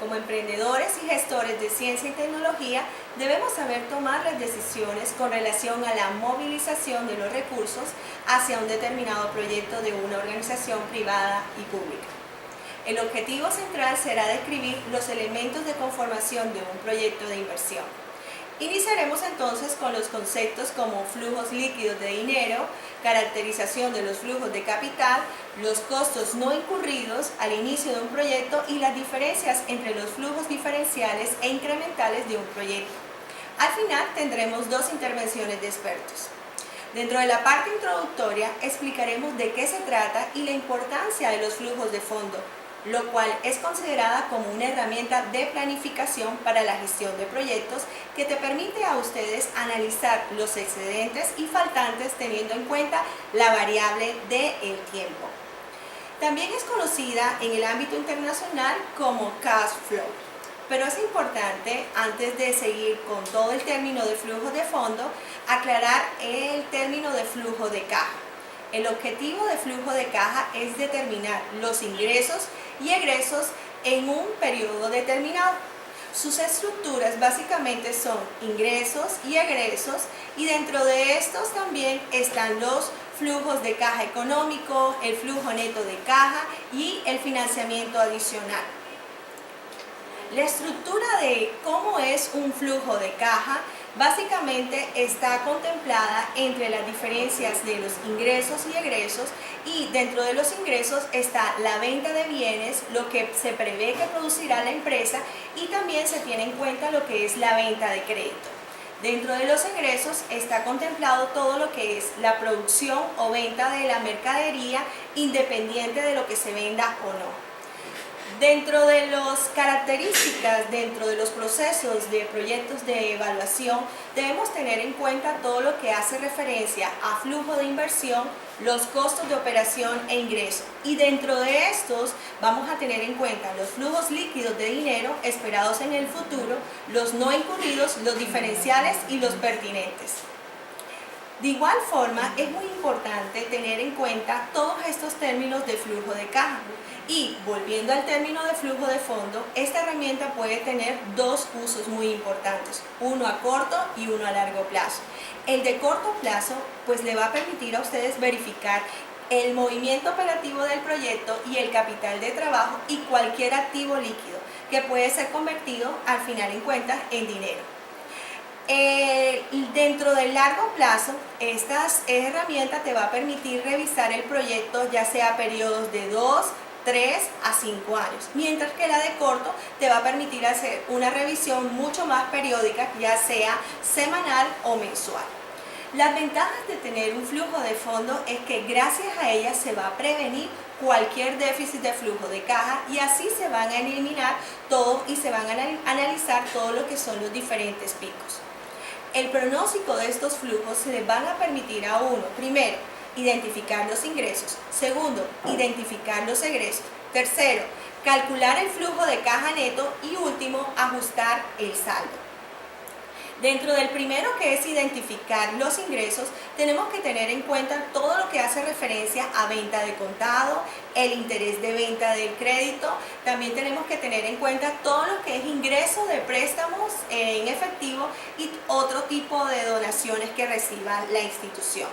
como emprendedores y gestores de ciencia y tecnología, debemos saber tomar las decisiones con relación a la movilización de los recursos hacia un determinado proyecto de una organización privada y pública. El objetivo central será describir los elementos de conformación de un proyecto de inversión. Iniciaremos entonces con los conceptos como flujos líquidos de dinero, caracterización de los flujos de capital, los costos no incurridos al inicio de un proyecto y las diferencias entre los flujos diferenciales e incrementales de un proyecto. Al final tendremos dos intervenciones de expertos. Dentro de la parte introductoria explicaremos de qué se trata y la importancia de los flujos de fondo, lo cual es considerada como una herramienta de planificación para la gestión de proyectos que te permite a ustedes analizar los excedentes y faltantes teniendo en cuenta la variable del tiempo. También es conocida en el ámbito internacional como cash flow, pero es importante, antes de seguir con todo el término de flujo de fondo, aclarar el término de flujo de caja. El objetivo de flujo de caja es determinar los ingresos y egresos en un periodo determinado. Sus estructuras básicamente son ingresos y egresos, y dentro de estos también están los flujos de caja económico, el flujo neto de caja y el financiamiento adicional. La estructura de cómo es un flujo de caja básicamente está contemplada entre las diferencias de los ingresos y egresos, y dentro de los ingresos está la venta de bienes, lo que se prevé que producirá la empresa, y también se tiene en cuenta lo que es la venta de crédito. Dentro de los egresos está contemplado todo lo que es la producción o venta de la mercadería, independiente de lo que se venda o no. Dentro de las características, dentro de los procesos de proyectos de evaluación, debemos tener en cuenta todo lo que hace referencia a flujo de inversión, los costos de operación e ingreso. Y dentro de estos vamos a tener en cuenta los flujos líquidos de dinero esperados en el futuro, los no incurridos, los diferenciales y los pertinentes. De igual forma, es muy importante tener en cuenta todos estos términos de flujo de caja. Y volviendo al término de flujo de fondo, esta herramienta puede tener dos usos muy importantes, uno a corto y uno a largo plazo. El de corto plazo pues le va a permitir a ustedes verificar el movimiento operativo del proyecto y el capital de trabajo y cualquier activo líquido que puede ser convertido al final en cuentas en dinero. Dentro del largo plazo, esta herramienta te va a permitir revisar el proyecto ya sea periodos de 2, 3 a 5 años, mientras que la de corto te va a permitir hacer una revisión mucho más periódica, ya sea semanal o mensual. Las ventajas de tener un flujo de fondo es que gracias a ella se va a prevenir cualquier déficit de flujo de caja, y así se van a eliminar todo y se van a analizar todo lo que son los diferentes picos. El pronóstico de estos flujos se les van a permitir a uno, primero, identificar los ingresos, segundo, identificar los egresos, tercero, calcular el flujo de caja neto y último, ajustar el saldo. Dentro del primero, que es identificar los ingresos, tenemos que tener en cuenta todo lo que hace referencia a venta de contado, el interés de venta del crédito. También tenemos que tener en cuenta todo lo que es ingreso de préstamos en efectivo y otro tipo de donaciones que reciba la institución.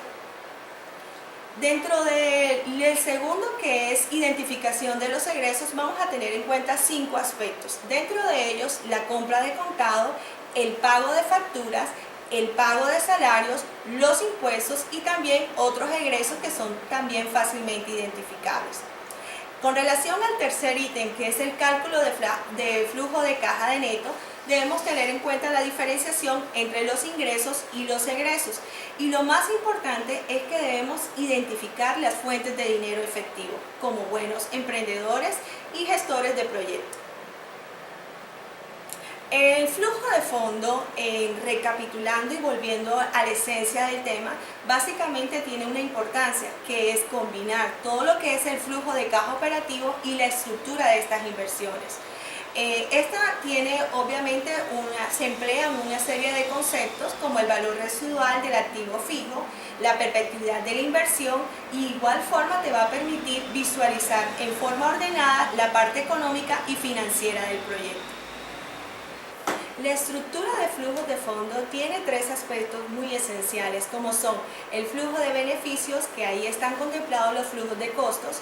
Dentro del segundo, que es identificación de los egresos, vamos a tener en cuenta 5 aspectos. Dentro de ellos, la compra de contado, el pago de facturas, el pago de salarios, los impuestos y también otros egresos que son también fácilmente identificables. Con relación al tercer ítem, que es el cálculo de flujo de caja de neto, debemos tener en cuenta la diferenciación entre los ingresos y los egresos. Y lo más importante es que debemos identificar las fuentes de dinero efectivo como buenos emprendedores y gestores de proyectos. El flujo de fondo, recapitulando y volviendo a la esencia del tema, básicamente tiene una importancia, que es combinar todo lo que es el flujo de caja operativo y la estructura de estas inversiones. Esta tiene obviamente se emplean una serie de conceptos como el valor residual del activo fijo, la perpetuidad de la inversión, y igual forma te va a permitir visualizar en forma ordenada la parte económica y financiera del proyecto. La estructura de flujos de fondo tiene tres aspectos muy esenciales, como son el flujo de beneficios, que ahí están contemplados los flujos de costos;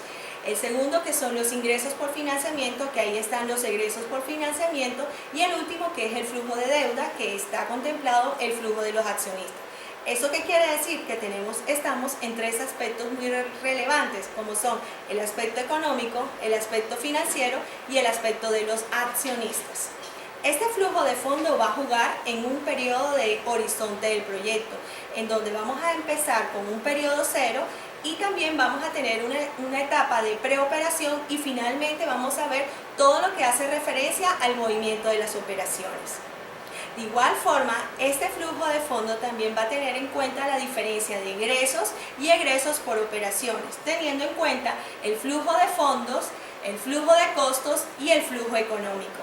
el segundo, que son los ingresos por financiamiento, que ahí están los egresos por financiamiento; y el último, que es el flujo de deuda, que está contemplado el flujo de los accionistas. ¿Eso qué quiere decir? Que estamos en tres aspectos muy relevantes, como son el aspecto económico, el aspecto financiero y el aspecto de los accionistas. Este flujo de fondo va a jugar en un periodo de horizonte del proyecto, en donde vamos a empezar con un periodo cero y también vamos a tener una etapa de preoperación, y finalmente vamos a ver todo lo que hace referencia al movimiento de las operaciones. De igual forma, este flujo de fondo también va a tener en cuenta la diferencia de ingresos y egresos por operaciones, teniendo en cuenta el flujo de fondos, el flujo de costos y el flujo económico.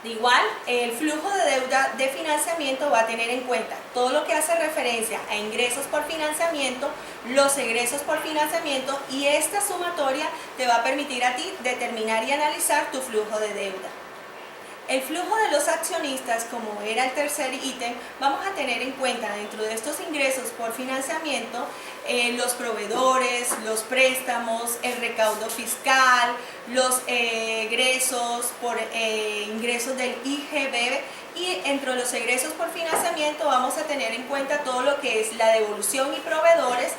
De igual, el flujo de deuda de financiamiento va a tener en cuenta todo lo que hace referencia a ingresos por financiamiento, los egresos por financiamiento, y esta sumatoria te va a permitir a ti determinar y analizar tu flujo de deuda. El flujo de los accionistas, como era el tercer ítem, vamos a tener en cuenta dentro de estos ingresos por financiamiento los proveedores, los préstamos, el recaudo fiscal, los egresos por ingresos del IGB, y entre los egresos por financiamiento vamos a tener en cuenta todo lo que es la devolución y proveedores,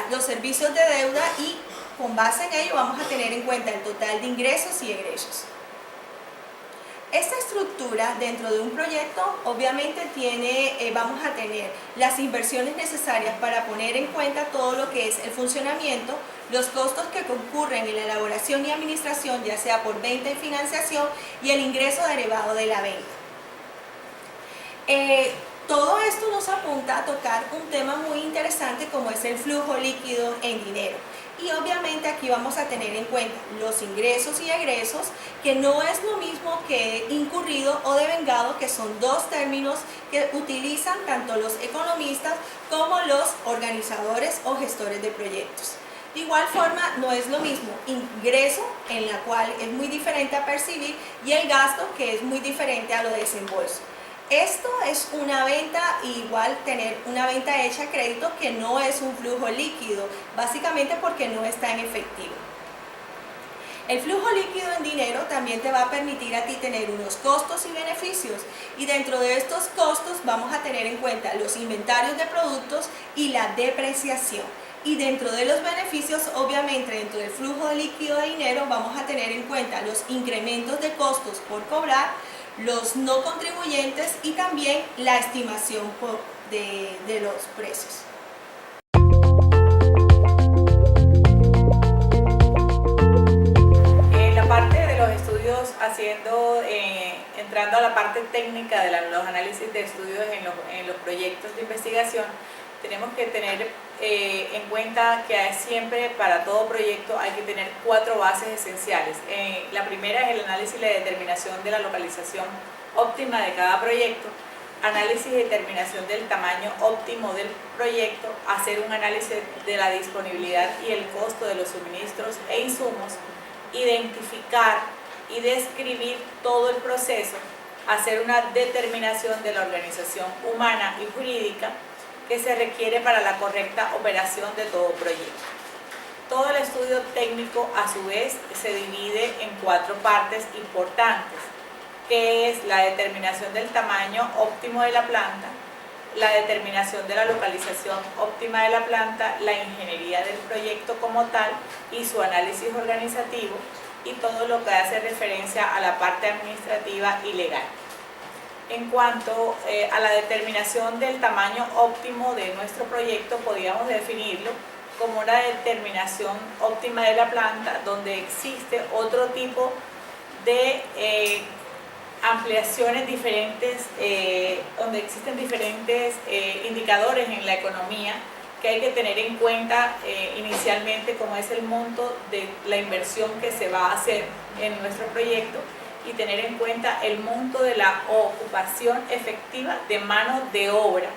los servicios de deuda, y con base en ello vamos a tener en cuenta el total de ingresos y egresos. Esta estructura dentro de un proyecto obviamente vamos a tener las inversiones necesarias para poner en cuenta todo lo que es el funcionamiento, los costos que concurren en la elaboración y administración, ya sea por venta y financiación, y el ingreso derivado de la venta. Todo esto nos apunta a tocar un tema muy interesante, como es el flujo líquido en dinero. Y obviamente aquí vamos a tener en cuenta los ingresos y egresos, que no es lo mismo que incurrido o devengado, que son dos términos que utilizan tanto los economistas como los organizadores o gestores de proyectos. De igual forma, no es lo mismo ingreso, en la cual es muy diferente a percibir, y el gasto, que es muy diferente a lo de desembolso. Esto es una venta, igual tener una venta hecha a crédito, que no es un flujo líquido, básicamente porque no está en efectivo. El flujo líquido en dinero también te va a permitir a ti tener unos costos y beneficios, y dentro de estos costos vamos a tener en cuenta los inventarios de productos y la depreciación. Y dentro de los beneficios, obviamente dentro del flujo líquido de dinero vamos a tener en cuenta los incrementos de costos por cobrar, los no contribuyentes y también la estimación de los precios. En la parte de los estudios, entrando a la parte técnica de los análisis de estudios en los proyectos de investigación, tenemos que tener en cuenta que siempre, para todo proyecto, hay que tener 4 bases esenciales. La primera es el análisis y la determinación de la localización óptima de cada proyecto, análisis y determinación del tamaño óptimo del proyecto, hacer un análisis de la disponibilidad y el costo de los suministros e insumos, identificar y describir todo el proceso, hacer una determinación de la organización humana y jurídica que se requiere para la correcta operación de todo proyecto. Todo el estudio técnico, a su vez, se divide en 4 partes importantes, que es la determinación del tamaño óptimo de la planta, la determinación de la localización óptima de la planta, la ingeniería del proyecto como tal y su análisis organizativo, y todo lo que hace referencia a la parte administrativa y legal. En cuanto a la determinación del tamaño óptimo de nuestro proyecto, podríamos definirlo como una determinación óptima de la planta, donde existe otro tipo de ampliaciones diferentes, donde existen diferentes indicadores en la economía que hay que tener en cuenta inicialmente, como es el monto de la inversión que se va a hacer en nuestro proyecto, y tener en cuenta el monto de la ocupación efectiva de mano de obra,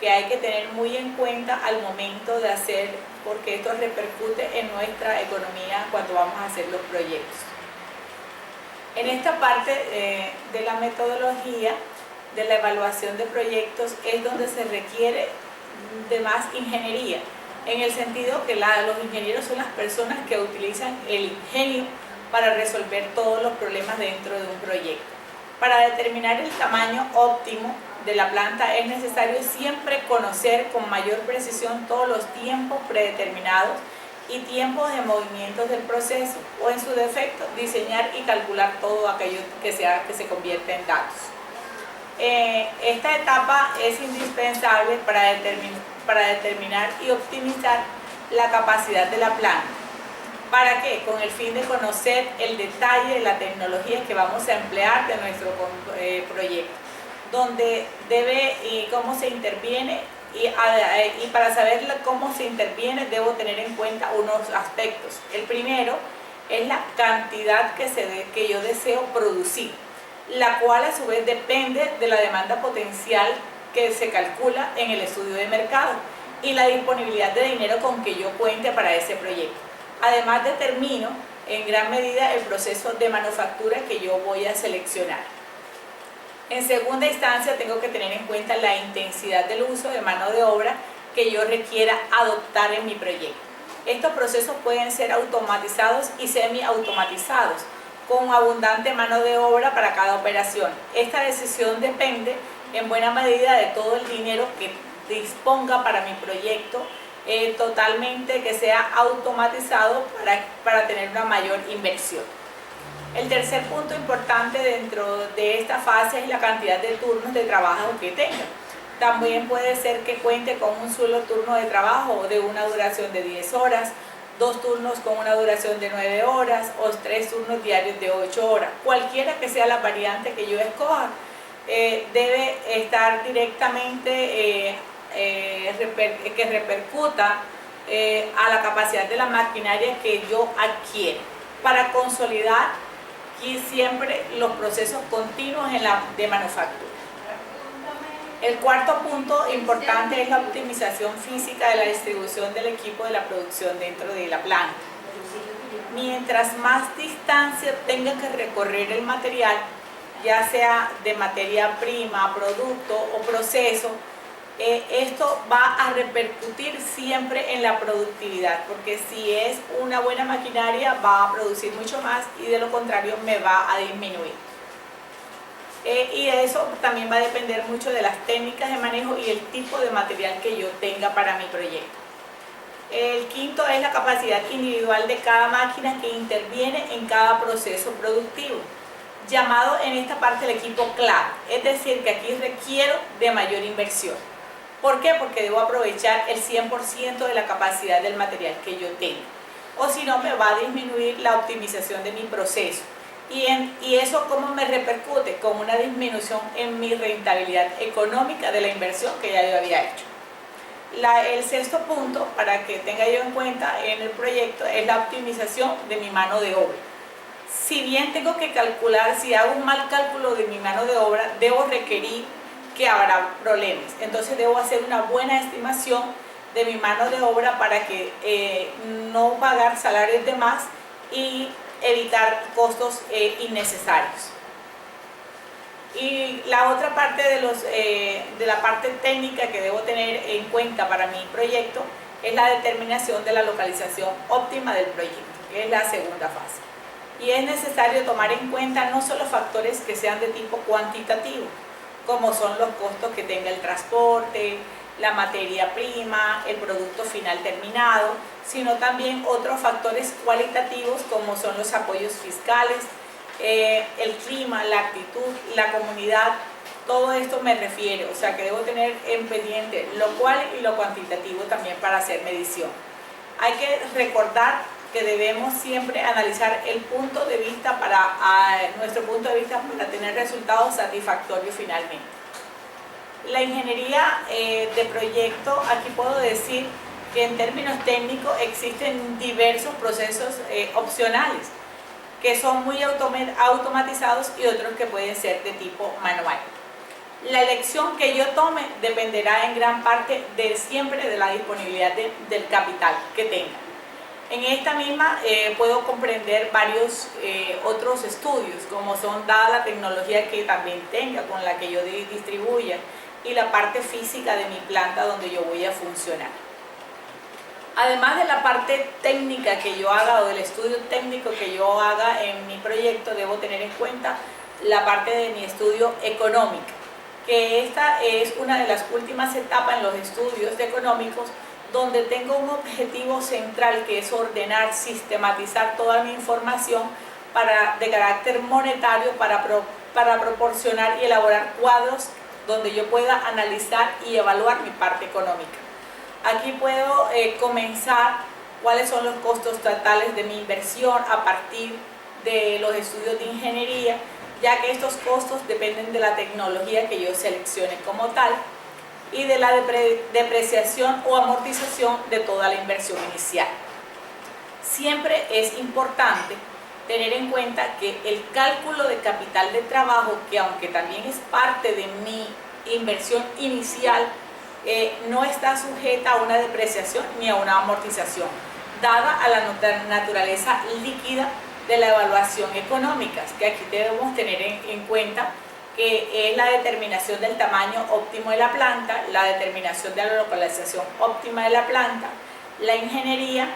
que hay que tener muy en cuenta al momento de hacer, porque esto repercute en nuestra economía cuando vamos a hacer los proyectos. En esta parte de la metodología de la evaluación de proyectos es donde se requiere de más ingeniería, en el sentido que los ingenieros son las personas que utilizan el ingenio para resolver todos los problemas dentro de un proyecto. Para determinar el tamaño óptimo de la planta es necesario siempre conocer con mayor precisión todos los tiempos predeterminados y tiempos de movimientos del proceso, o en su defecto diseñar y calcular todo aquello que se convierte en datos. Esta etapa es indispensable para determinar y optimizar la capacidad de la planta. ¿Para qué? Con el fin de conocer el detalle de la tecnología que vamos a emplear de nuestro proyecto, donde debe y cómo se interviene, y para saber cómo se interviene debo tener en cuenta unos aspectos. El primero es la cantidad que yo deseo producir, la cual a su vez depende de la demanda potencial que se calcula en el estudio de mercado y la disponibilidad de dinero con que yo cuente para ese proyecto. Además determino en gran medida el proceso de manufactura que yo voy a seleccionar. En segunda instancia tengo que tener en cuenta la intensidad del uso de mano de obra que yo requiera adoptar en mi proyecto. Estos procesos pueden ser automatizados y semi-automatizados, con abundante mano de obra para cada operación. Esta decisión depende en buena medida de todo el dinero que disponga para mi proyecto, totalmente que sea automatizado para tener una mayor inversión. El tercer punto importante dentro de esta fase es la cantidad de turnos de trabajo que tenga. También puede ser que cuente con un solo turno de trabajo de una duración de 10 horas, 2 turnos con una duración de 9 horas o 3 turnos diarios de 8 horas. Cualquiera que sea la variante que yo escoja, debe estar directamente que repercuta a la capacidad de la maquinaria que yo adquiero, para consolidar y siempre los procesos continuos de manufactura. El cuarto punto importante es la optimización física de la distribución del equipo de la producción dentro de la planta. Mientras más distancia tenga que recorrer el material, ya sea de materia prima, producto o proceso, esto va a repercutir siempre en la productividad, porque si es una buena maquinaria va a producir mucho más y de lo contrario me va a disminuir. Y eso también va a depender mucho de las técnicas de manejo y el tipo de material que yo tenga para mi proyecto. El quinto es la capacidad individual de cada máquina que interviene en cada proceso productivo, llamado en esta parte el equipo clave, es decir, que aquí requiero de mayor inversión. ¿Por qué? Porque debo aprovechar el 100% de la capacidad del material que yo tengo, o si no me va a disminuir la optimización de mi proceso. ¿Y eso cómo me repercute? Con una disminución en mi rentabilidad económica de la inversión que ya yo había hecho. El sexto punto, para que tenga yo en cuenta en el proyecto, es la optimización de mi mano de obra. Si bien tengo que calcular, si hago un mal cálculo de mi mano de obra, debo requerir que habrá problemas. Entonces debo hacer una buena estimación de mi mano de obra para que no pagar salarios de más y evitar costos innecesarios. Y la otra parte de la parte técnica que debo tener en cuenta para mi proyecto es la determinación de la localización óptima del proyecto, que es la segunda fase. Y es necesario tomar en cuenta no solo factores que sean de tipo cuantitativo, como son los costos que tenga el transporte, la materia prima, el producto final terminado, sino también otros factores cualitativos como son los apoyos fiscales, el clima, la actitud, la comunidad. Todo esto me refiere, o sea que debo tener en pendiente lo cual y lo cuantitativo también para hacer medición. Hay que recordar que debemos siempre analizar el punto de vista nuestro punto de vista para tener resultados satisfactorios finalmente. La ingeniería de proyecto, aquí puedo decir que en términos técnicos existen diversos procesos opcionales que son muy automatizados y otros que pueden ser de tipo manual. La elección que yo tome dependerá en gran parte siempre de la disponibilidad del capital que tenga. En esta misma puedo comprender varios otros estudios, como son dada la tecnología que también tenga, con la que yo distribuya, y la parte física de mi planta donde yo voy a funcionar. Además de la parte técnica que yo haga o del estudio técnico que yo haga en mi proyecto, debo tener en cuenta la parte de mi estudio económico, que esta es una de las últimas etapas en los estudios económicos, donde tengo un objetivo central, que es ordenar, sistematizar toda mi información de carácter monetario para proporcionar y elaborar cuadros donde yo pueda analizar y evaluar mi parte económica. Aquí puedo comenzar cuáles son los costos totales de mi inversión a partir de los estudios de ingeniería, ya que estos costos dependen de la tecnología que yo seleccione como tal y de la depreciación o amortización de toda la inversión inicial. Siempre es importante tener en cuenta que el cálculo de capital de trabajo, que aunque también es parte de mi inversión inicial, no está sujeta a una depreciación ni a una amortización, dada a la naturaleza líquida de la evaluación económica, que aquí debemos tener en cuenta, que es la determinación del tamaño óptimo de la planta, la determinación de la localización óptima de la planta, la ingeniería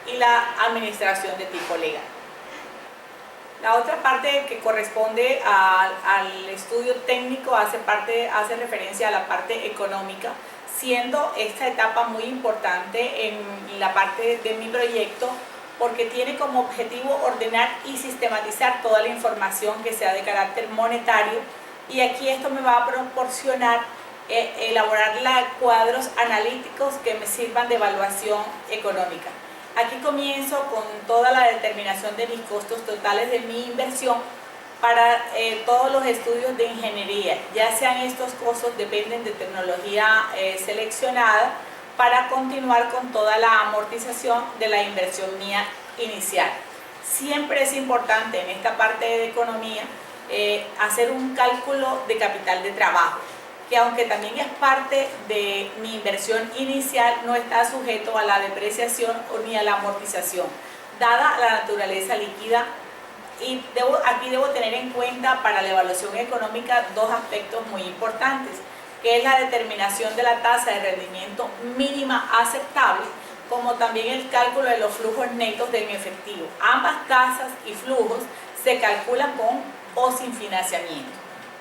y la administración de tipo legal. La otra parte que corresponde al estudio técnico hace referencia a la parte económica, siendo esta etapa muy importante en la parte de mi proyecto, porque tiene como objetivo ordenar y sistematizar toda la información que sea de carácter monetario, y aquí esto me va a proporcionar elaborar cuadros analíticos que me sirvan de evaluación económica. Aquí comienzo con toda la determinación de mis costos totales de mi inversión para todos los estudios de ingeniería, ya sean estos costos dependen de tecnología seleccionada, para continuar con toda la amortización de la inversión mía inicial. Siempre es importante en esta parte de economía hacer un cálculo de capital de trabajo, que aunque también es parte de mi inversión inicial, no está sujeto a la depreciación ni a la amortización, dada la naturaleza líquida. Y aquí debo tener en cuenta para la evaluación económica dos aspectos muy importantes, que es la determinación de la tasa de rendimiento mínima aceptable, como también el cálculo de los flujos netos de mi efectivo. Ambas tasas y flujos se calculan con o sin financiamiento.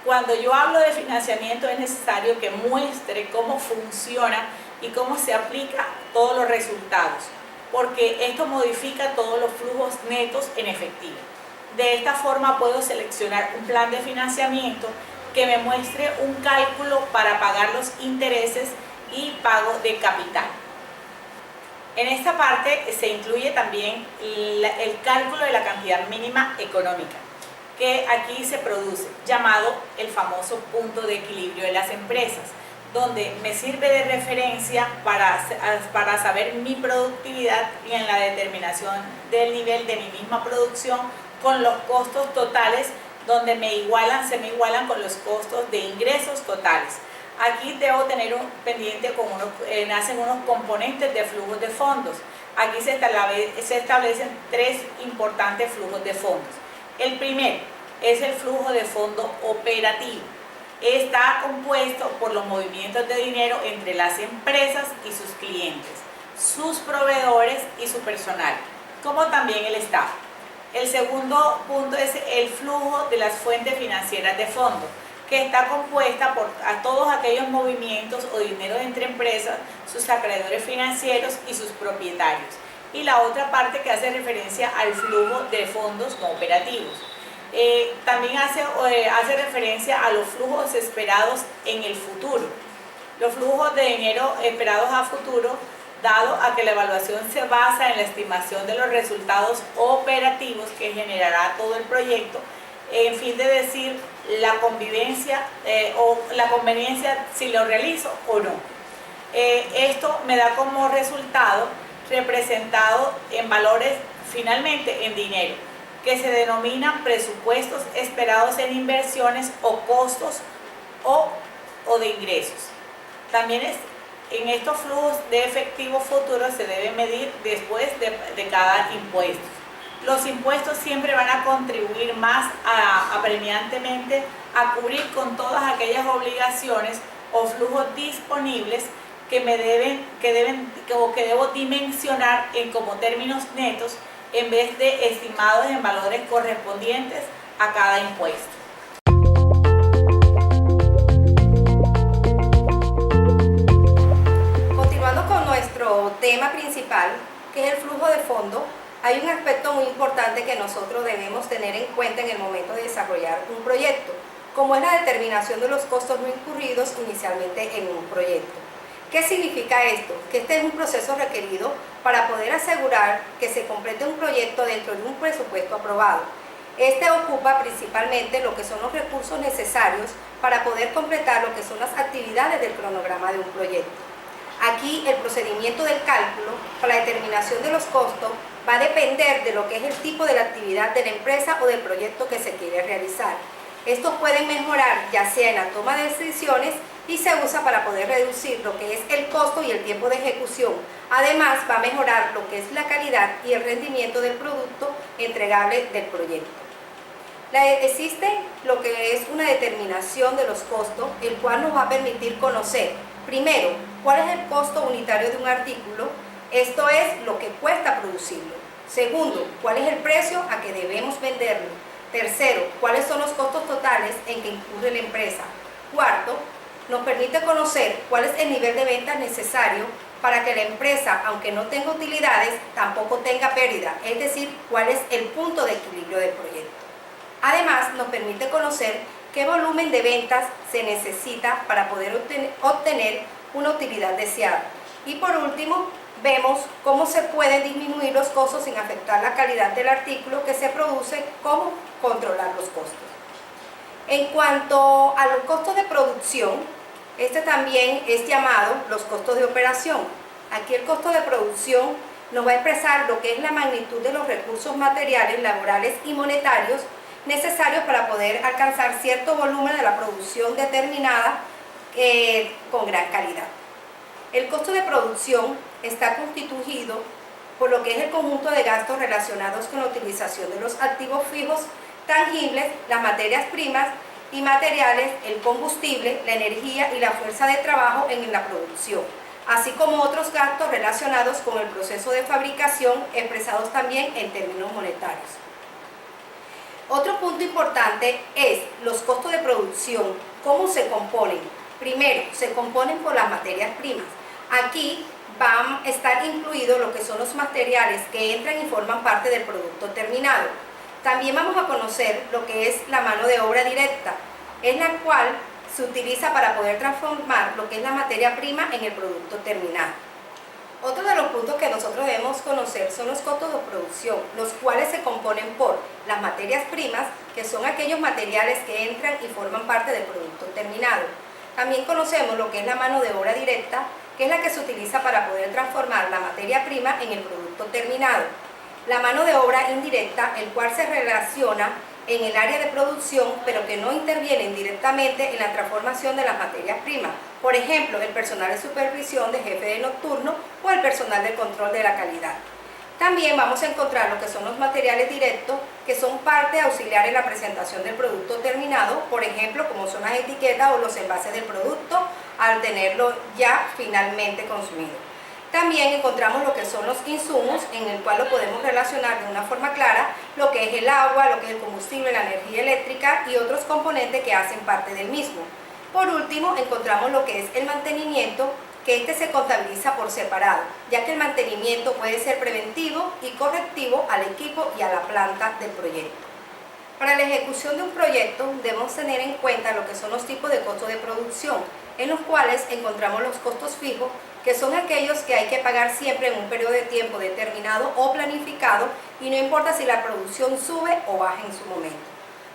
Cuando yo hablo de financiamiento es necesario que muestre cómo funciona y cómo se aplica todos los resultados, porque esto modifica todos los flujos netos en efectivo. De esta forma puedo seleccionar un plan de financiamiento que me muestre un cálculo para pagar los intereses y pago de capital. En esta parte se incluye también el cálculo de la cantidad mínima económica, que aquí se produce, llamado el famoso punto de equilibrio de las empresas, donde me sirve de referencia para saber mi productividad y en la determinación del nivel de mi misma producción con los costos totales, donde se me igualan con los costos de ingresos totales. Aquí debo tener un pendiente nacen unos componentes de flujos de fondos. Aquí se establecen tres importantes flujos de fondos. El primero es el flujo de fondo operativo. Está compuesto por los movimientos de dinero entre las empresas y sus clientes, sus proveedores y su personal, como también el staff. El segundo punto es el flujo de las fuentes financieras de fondos, que está compuesta por todos aquellos movimientos o dinero entre empresas, sus acreedores financieros y sus propietarios. Y la otra parte que hace referencia al flujo de fondos no operativos. También hace referencia a los flujos esperados en el futuro. Los flujos de dinero esperados a futuro, dado a que la evaluación se basa en la estimación de los resultados operativos que generará todo el proyecto, en fin de decir la convivencia o la conveniencia si lo realizo o no. Esto me da como resultado representado en valores finalmente en dinero, que se denominan presupuestos esperados en inversiones o costos o de ingresos. También en estos flujos de efectivo futuro se debe medir después de cada impuesto. Los impuestos siempre van a contribuir más apremiantemente a cubrir con todas aquellas obligaciones o flujos disponibles que debo dimensionar como términos netos en vez de estimados en valores correspondientes a cada impuesto. Continuando con nuestro tema principal, que es el flujo de fondo, hay un aspecto muy importante que nosotros debemos tener en cuenta en el momento de desarrollar un proyecto, como es la determinación de los costos no incurridos inicialmente en un proyecto. ¿Qué significa esto? Que este es un proceso requerido para poder asegurar que se complete un proyecto dentro de un presupuesto aprobado. Este ocupa principalmente lo que son los recursos necesarios para poder completar lo que son las actividades del cronograma de un proyecto. Aquí el procedimiento del cálculo para la determinación de los costos va a depender de lo que es el tipo de la actividad de la empresa o del proyecto que se quiere realizar. Estos pueden mejorar ya sea en la toma de decisiones y se usa para poder reducir lo que es el costo y el tiempo de ejecución. Además, va a mejorar lo que es la calidad y el rendimiento del producto entregable del proyecto. Existe lo que es una determinación de los costos, el cual nos va a permitir conocer, primero, cuál es el costo unitario de un artículo, esto es lo que cuesta producirlo. Segundo, cuál es el precio a que debemos venderlo. Tercero, cuáles son los costos totales en que incurre la empresa. Cuarto, nos permite conocer cuál es el nivel de ventas necesario para que la empresa, aunque no tenga utilidades, tampoco tenga pérdida, es decir, cuál es el punto de equilibrio del proyecto. Además, nos permite conocer qué volumen de ventas se necesita para poder obtener una utilidad deseada. Y por último, vemos cómo se pueden disminuir los costos sin afectar la calidad del artículo que se produce, cómo controlar los costos. En cuanto a los costos de producción, este también es llamado los costos de operación. Aquí el costo de producción nos va a expresar lo que es la magnitud de los recursos materiales, laborales y monetarios necesarios para poder alcanzar cierto volumen de la producción determinada con gran calidad. El costo de producción está constituido por lo que es el conjunto de gastos relacionados con la utilización de los activos fijos tangibles, las materias primas y materiales, el combustible, la energía y la fuerza de trabajo en la producción, así como otros gastos relacionados con el proceso de fabricación expresados también en términos monetarios. Otro punto importante es los costos de producción, cómo se componen. Primero, se componen por las materias primas. Aquí van a estar incluidos lo que son los materiales que entran y forman parte del producto terminado. También vamos a conocer lo que es la mano de obra directa, es la cual se utiliza para poder transformar lo que es la materia prima en el producto terminado. Otro de los puntos que nosotros debemos conocer son los costos de producción, los cuales se componen por las materias primas, que son aquellos materiales que entran y forman parte del producto terminado. También conocemos lo que es la mano de obra directa, que es la que se utiliza para poder transformar la materia prima en el producto terminado. La mano de obra indirecta, el cual se relaciona en el área de producción, pero que no intervienen directamente en la transformación de las materias primas. Por ejemplo, el personal de supervisión de jefe de nocturno o el personal de control de la calidad. También vamos a encontrar lo que son los materiales directos, que son parte auxiliar en la presentación del producto terminado, por ejemplo, como son las etiquetas o los envases del producto al tenerlo ya finalmente consumido. También encontramos lo que son los insumos, en el cual lo podemos relacionar de una forma clara, lo que es el agua, lo que es el combustible, la energía eléctrica y otros componentes que hacen parte del mismo. Por último, encontramos lo que es el mantenimiento, que este se contabiliza por separado, ya que el mantenimiento puede ser preventivo y correctivo al equipo y a la planta del proyecto. Para la ejecución de un proyecto debemos tener en cuenta lo que son los tipos de costos de producción, en los cuales encontramos los costos fijos, que son aquellos que hay que pagar siempre en un periodo de tiempo determinado o planificado y no importa si la producción sube o baja en su momento.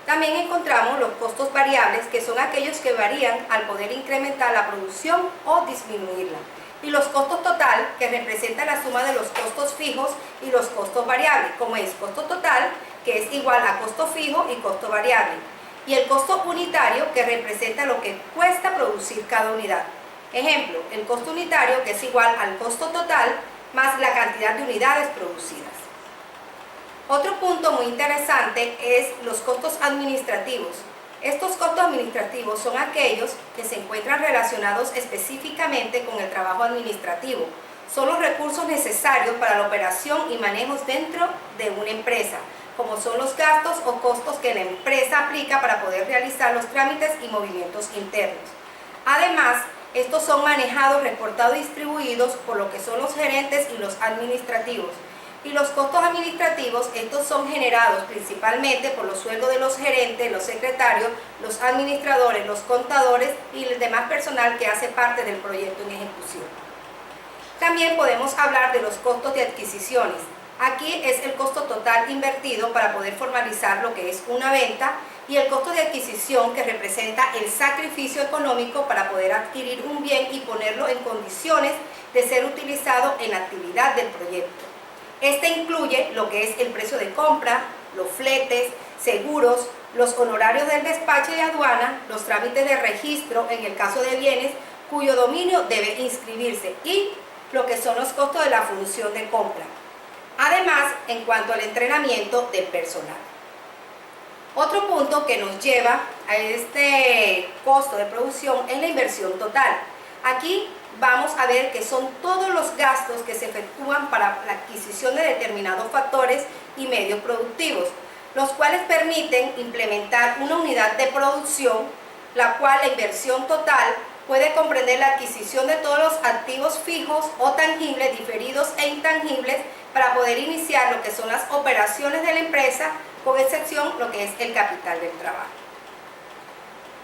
También encontramos los costos variables, que son aquellos que varían al poder incrementar la producción o disminuirla. y los costos total, que representa la suma de los costos fijos y los costos variables, como es costo total, que es igual a costo fijo y costo variable, y el costo unitario, que representa lo que cuesta producir cada unidad. Ejemplo, el costo unitario, que es igual al costo total más la cantidad de unidades producidas. Otro punto muy interesante es los costos administrativos. Estos costos administrativos son aquellos que se encuentran relacionados específicamente con el trabajo administrativo. Son los recursos necesarios para la operación y manejos dentro de una empresa, como son los gastos o costos que la empresa aplica para poder realizar los trámites y movimientos internos. Además, estos son manejados, reportados y distribuidos por lo que son los gerentes y los administrativos. Y los costos administrativos, estos son generados principalmente por los sueldos de los gerentes, los secretarios, los administradores, los contadores y el demás personal que hace parte del proyecto en ejecución. También podemos hablar de los costos de adquisiciones. Aquí es el costo total invertido para poder formalizar lo que es una venta, y el costo de adquisición, que representa el sacrificio económico para poder adquirir un bien y ponerlo en condiciones de ser utilizado en la actividad del proyecto. Este incluye lo que es el precio de compra, los fletes, seguros, los honorarios del despacho de aduana, los trámites de registro en el caso de bienes cuyo dominio debe inscribirse y lo que son los costos de la función de compra. Además, en cuanto al entrenamiento del personal. Otro punto que nos lleva a este costo de producción es la inversión total. Aquí vamos a ver que son todos los gastos que se efectúan para la adquisición de determinados factores y medios productivos, los cuales permiten implementar una unidad de producción, la cual la inversión total puede comprender la adquisición de todos los activos fijos o tangibles, diferidos e intangibles, para poder iniciar lo que son las operaciones de la empresa, con excepción lo que es el capital del trabajo.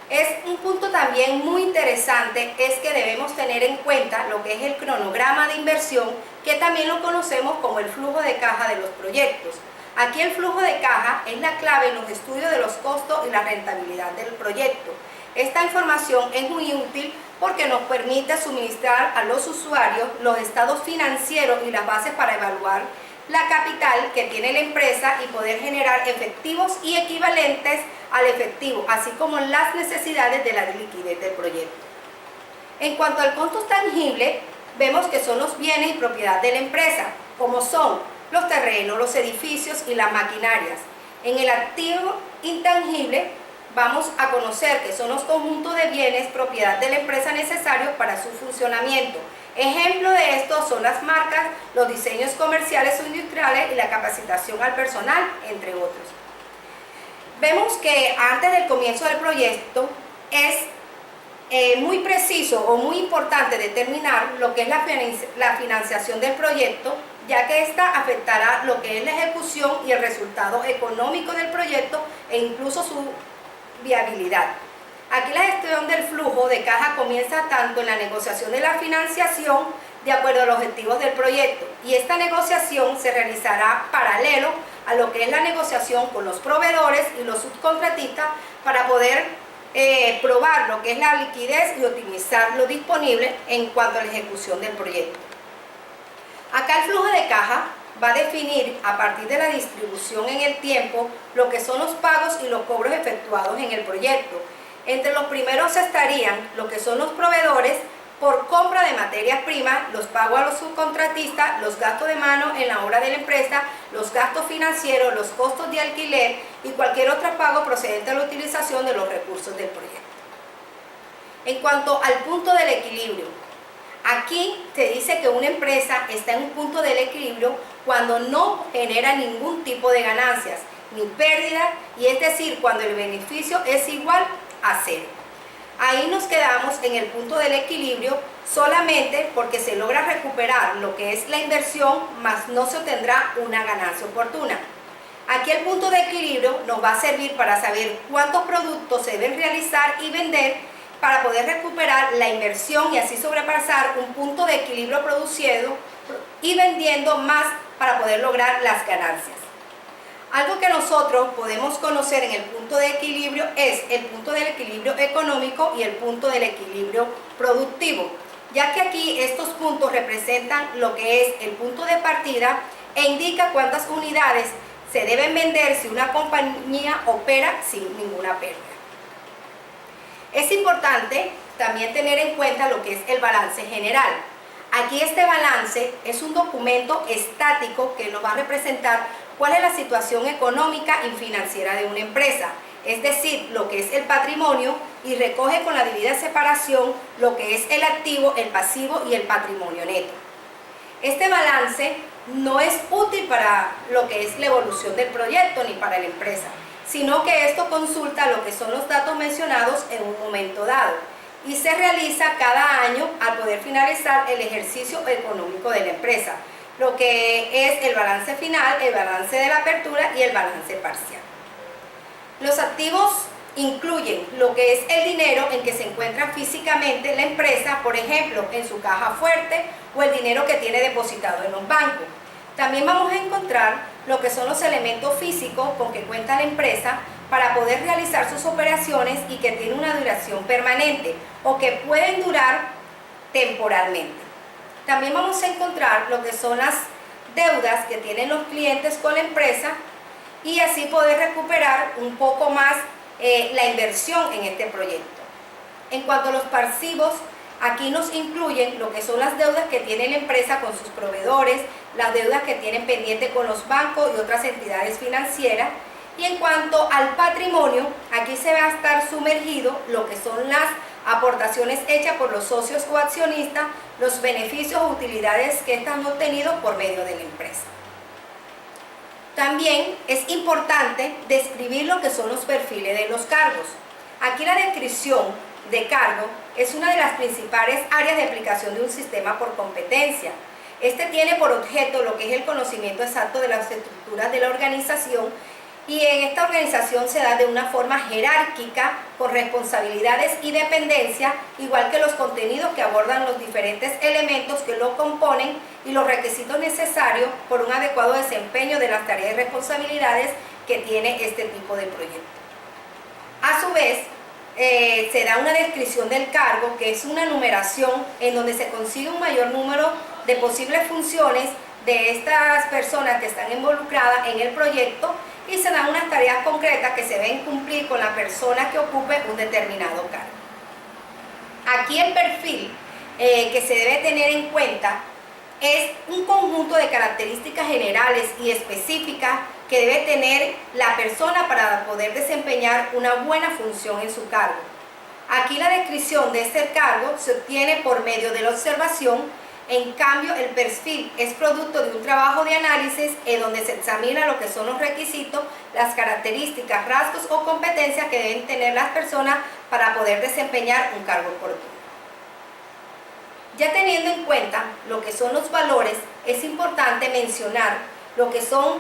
Es un punto también muy interesante, es que debemos tener en cuenta lo que es el cronograma de inversión, que también lo conocemos como el flujo de caja de los proyectos. Aquí el flujo de caja es la clave en los estudios de los costos y la rentabilidad del proyecto. Esta información es muy útil porque nos permite suministrar a los usuarios los estados financieros y las bases para evaluar la capital que tiene la empresa y poder generar efectivos y equivalentes al efectivo, así como las necesidades de la liquidez del proyecto. En cuanto al costo tangible, vemos que son los bienes y propiedad de la empresa, como son los terrenos, los edificios y las maquinarias. En el activo intangible, vamos a conocer que son los conjuntos de bienes propiedad de la empresa necesarios para su funcionamiento. Ejemplo de esto son las marcas, los diseños comerciales o industriales y la capacitación al personal, entre otros. Vemos que antes del comienzo del proyecto es muy preciso o muy importante determinar lo que es la financiación del proyecto, ya que esta afectará lo que es la ejecución y el resultado económico del proyecto e incluso su viabilidad. Aquí la gestión del flujo de caja comienza tanto en la negociación de la financiación de acuerdo a los objetivos del proyecto, y esta negociación se realizará paralelo a lo que es la negociación con los proveedores y los subcontratistas para poder probar lo que es la liquidez y optimizar lo disponible en cuanto a la ejecución del proyecto. Acá el flujo de caja va a definir a partir de la distribución en el tiempo lo que son los pagos y los cobros efectuados en el proyecto. Entre los primeros estarían lo que son los proveedores por compra de materias primas, los pagos a los subcontratistas, los gastos de mano en la obra de la empresa, los gastos financieros, los costos de alquiler y cualquier otro pago procedente a la utilización de los recursos del proyecto. En cuanto al punto del equilibrio, aquí se dice que una empresa está en un punto del equilibrio cuando no genera ningún tipo de ganancias ni pérdida, y es decir, cuando el beneficio es igual a cero. Ahí nos quedamos en el punto del equilibrio solamente porque se logra recuperar lo que es la inversión, más no se obtendrá una ganancia oportuna. Aquí el punto de equilibrio nos va a servir para saber cuántos productos se deben realizar y vender para poder recuperar la inversión y así sobrepasar un punto de equilibrio producido y vendiendo más para poder lograr las ganancias. Algo que nosotros podemos conocer en el punto de equilibrio es el punto del equilibrio económico y el punto del equilibrio productivo. ya que aquí estos puntos representan lo que es el punto de partida e indica cuántas unidades se deben vender si una compañía opera sin ninguna pérdida. Es importante también tener en cuenta lo que es el balance general. Aquí este balance es un documento estático que nos va a representar cuál es la situación económica y financiera de una empresa, es decir, lo que es el patrimonio, y recoge con la debida separación lo que es el activo, el pasivo y el patrimonio neto. Este balance no es útil para lo que es la evolución del proyecto ni para la empresa, sino que esto consulta lo que son los datos mencionados en un momento dado y se realiza cada año al poder finalizar el ejercicio económico de la empresa, lo que es el balance final, el balance de la apertura y el balance parcial. Los activos incluyen lo que es el dinero en que se encuentra físicamente la empresa, por ejemplo, en su caja fuerte o el dinero que tiene depositado en los bancos. También vamos a encontrar lo que son los elementos físicos con que cuenta la empresa para poder realizar sus operaciones y que tienen una duración permanente o que pueden durar temporalmente. También vamos a encontrar lo que son las deudas que tienen los clientes con la empresa y así poder recuperar un poco más la inversión en este proyecto. En cuanto a los pasivos, aquí nos incluyen lo que son las deudas que tiene la empresa con sus proveedores, las deudas que tienen pendiente con los bancos y otras entidades financieras. Y en cuanto al patrimonio, aquí se va a estar sumergido lo que son las aportaciones hechas por los socios o accionistas, los beneficios o utilidades que están obtenidos por medio de la empresa. También es importante describir lo que son los perfiles de los cargos. Aquí la descripción de cargo es una de las principales áreas de aplicación de un sistema por competencia. Este tiene por objeto lo que es el conocimiento exacto de las estructuras de la organización y en esta organización se da de una forma jerárquica con responsabilidades y dependencia, igual que los contenidos que abordan los diferentes elementos que lo componen y los requisitos necesarios por un adecuado desempeño de las tareas y responsabilidades que tiene este tipo de proyecto. A su vez, se da una descripción del cargo, que es una numeración en donde se consigue un mayor número de posibles funciones de estas personas que están involucradas en el proyecto y se dan unas tareas concretas que se deben cumplir con la persona que ocupe un determinado cargo. Aquí el perfil que se debe tener en cuenta es un conjunto de características generales y específicas que debe tener la persona para poder desempeñar una buena función en su cargo. Aquí la descripción de este cargo se obtiene por medio de la observación. En cambio, el perfil es producto de un trabajo de análisis en donde se examina lo que son los requisitos, las características, rasgos o competencias que deben tener las personas para poder desempeñar un cargo oportuno. Ya teniendo en cuenta lo que son los valores, es importante mencionar lo que son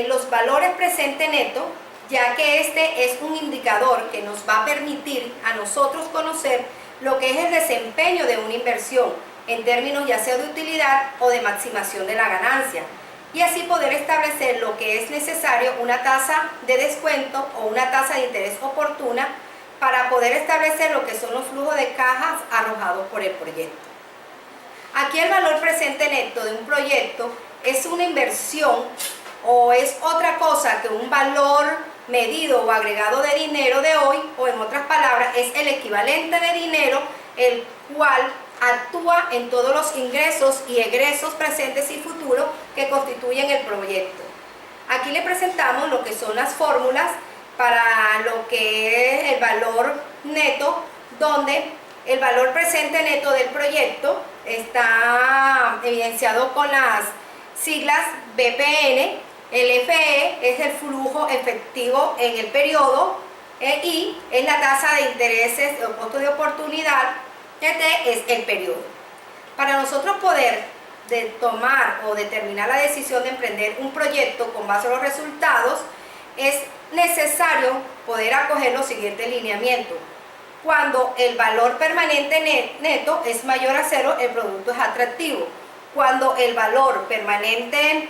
los valores presente neto, ya que este es un indicador que nos va a permitir a nosotros conocer lo que es el desempeño de una inversión en términos ya sea de utilidad o de maximación de la ganancia, y así poder establecer lo que es necesario, una tasa de descuento o una tasa de interés oportuna para poder establecer lo que son los flujos de cajas arrojados por el proyecto. Aquí el valor presente neto de un proyecto es una inversión o es otra cosa que un valor medido o agregado de dinero de hoy, o en otras palabras es el equivalente de dinero el cual actúa en todos los ingresos y egresos presentes y futuros que constituyen el proyecto. Aquí le presentamos lo que son las fórmulas para lo que es el valor neto, donde el valor presente neto del proyecto está evidenciado con las siglas BPN, el FE es el flujo efectivo en el periodo, I es la tasa de intereses o costo de oportunidad, T es el periodo. Para nosotros poder tomar o determinar la decisión de emprender un proyecto con base a los resultados, es necesario poder acoger los siguientes lineamientos. Cuando el valor permanente neto es mayor a cero, el producto es atractivo. Cuando el valor permanente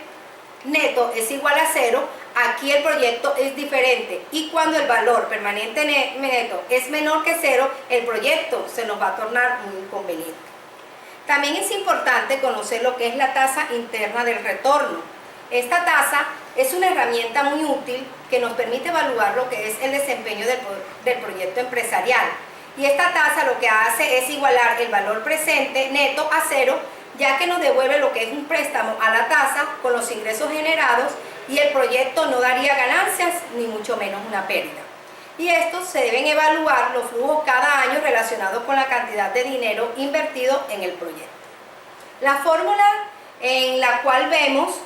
neto es igual a cero, aquí el proyecto es diferente, y cuando el valor permanente neto es menor que cero, el proyecto se nos va a tornar muy inconveniente. También es importante conocer lo que es la tasa interna del retorno. Esta tasa es una herramienta muy útil que nos permite evaluar lo que es el desempeño del proyecto empresarial. Y esta tasa lo que hace es igualar el valor presente neto a cero, ya que nos devuelve lo que es un préstamo a la tasa con los ingresos generados y el proyecto no daría ganancias ni mucho menos una pérdida. Y estos se deben evaluar los flujos cada año relacionados con la cantidad de dinero invertido en el proyecto. La fórmula en la cual vemos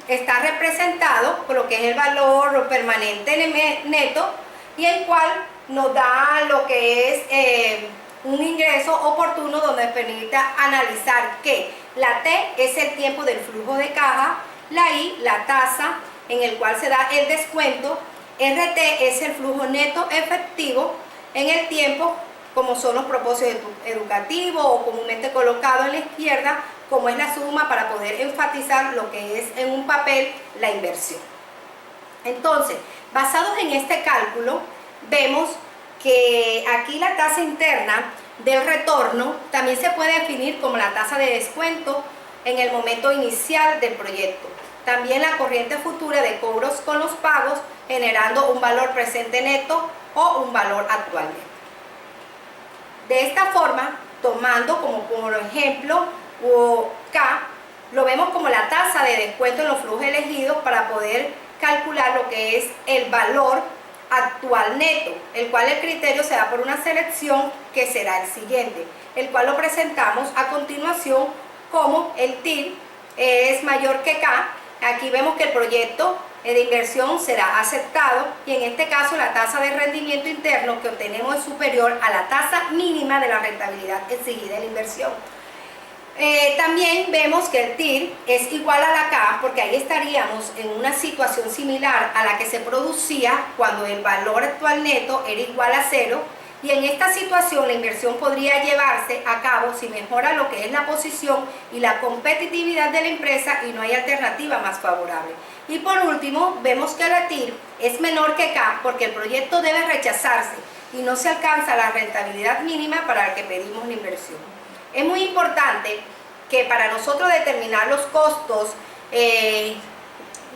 está representado por lo que es el valor permanente neto y el cual nos da lo que es un ingreso oportuno donde permita analizar que la T es el tiempo del flujo de caja, la I, la tasa en el cual se da el descuento, RT es el flujo neto efectivo en el tiempo, como son los propósitos educativos o comúnmente colocado en la izquierda, como es la suma para poder enfatizar lo que es en un papel la inversión. Entonces, basados en este cálculo, vemos que aquí la tasa interna del retorno también se puede definir como la tasa de descuento en el momento inicial del proyecto. También la corriente futura de cobros con los pagos, generando un valor presente neto o un valor actual neto. De esta forma, tomando como por ejemplo K, lo vemos como la tasa de descuento en los flujos elegidos para poder calcular lo que es el valor actual neto, el cual el criterio se da por una selección que será el siguiente, el cual lo presentamos a continuación como el TIR es mayor que K. Aquí vemos que el proyecto de inversión será aceptado y en este caso la tasa de rendimiento interno que obtenemos es superior a la tasa mínima de la rentabilidad exigida en la inversión. También vemos que el TIR es igual a la K porque ahí estaríamos en una situación similar a la que se producía cuando el valor actual neto era igual a cero, y en esta situación la inversión podría llevarse a cabo si mejora lo que es la posición y la competitividad de la empresa y no hay alternativa más favorable. Y por último, vemos que la TIR es menor que K porque el proyecto debe rechazarse y no se alcanza la rentabilidad mínima para la que pedimos la inversión. Es muy importante que para nosotros determinar los costos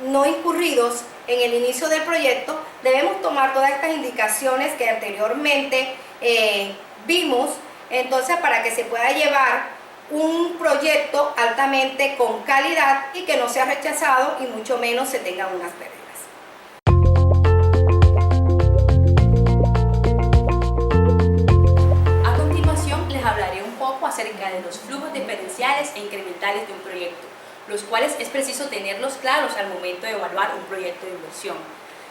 no incurridos en el inicio del proyecto, debemos tomar todas estas indicaciones que anteriormente vimos, entonces para que se pueda llevar un proyecto altamente con calidad y que no sea rechazado y mucho menos se tengan unas pérdidas. A continuación les hablaré un poco acerca de los flujos diferenciales e incrementales de un proyecto, los cuales es preciso tenerlos claros al momento de evaluar un proyecto de inversión.